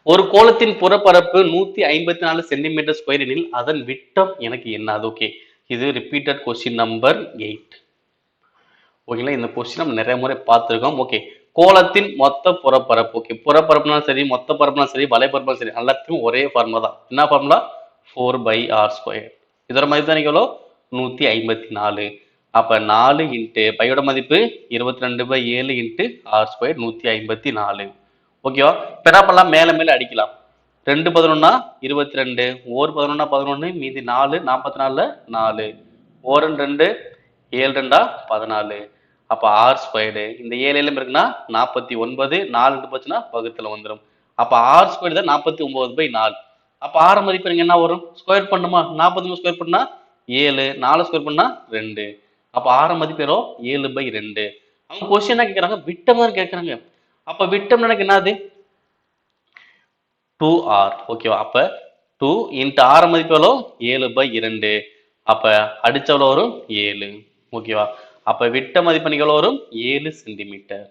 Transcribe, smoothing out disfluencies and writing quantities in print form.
ஒரு கோளத்தின் புறப்பரப்பு 154 centimetre square எனில் அதன் விட்டம் எனக்கு என்ன? அது ஓகே. இது ரிப்பீட்டட் கொஸ்டின் நம்பர் 8. ஓகேங்களா, இந்த கொஸ்டின் நம்ம நிறைய முறை பார்த்துருக்கோம். ஓகே, கோளத்தின் மொத்த புறப்பரப்பு. ஓகே, புறப்பரப்புனாலும் சரி, மொத்த பரப்புனாலும் சரி, வலைப்பரப்புனாலும் சரி, எல்லாத்துக்கும் ஒரே ஃபார்முலா தான். என்ன ஃபார்முலா? 4/r². இதோட மதிப்பு தான் எவ்வளோ? 154. அப்ப 4 இன்ட்டு பையோட மதிப்பு 22/7 இன்ட்டு r², 154. ஓகேவா? இப்ப என்ன பண்ணலாம்? மேல மேல அடிக்கலாம். 2 11 22, ஓர் 11 11, மீதி 4, 44 4, ஓரன் 2, 7 2 14. அப்ப r², இந்த 7 எல்லாம் இருக்குன்னா 49, 4 போச்சுன்னா வகுத்துல வந்துடும். அப்ப r² தான் 49/4. அப்ப r மதிப்பு இங்க என்ன வரும்? ஸ்கொயர் பண்ணுமா? 49 ஸ்கொயர் பண்ணா 7, 4 ஸ்கொயர் பண்ணா 2. அப்ப r மதிப்பு எவ்வளோ? 7/2. அவங்க கொஸ்டின் என்ன கேட்கறாங்க? விட்டம் தான் கேட்கறாங்க. அப்ப விட்டம் எனக்கு என்னது? 2r. ஓகேவா? அப்ப 2 இன்ட்டு r மதிப்பு எவ்வளோ? 7/2. அப்ப அடிச்ச எவ்வளோ வரும்? 7. ஓகேவா? அப்ப விட்ட மதிப்பு எவ்வளோ வரும்? 7 சென்டிமீட்டர்.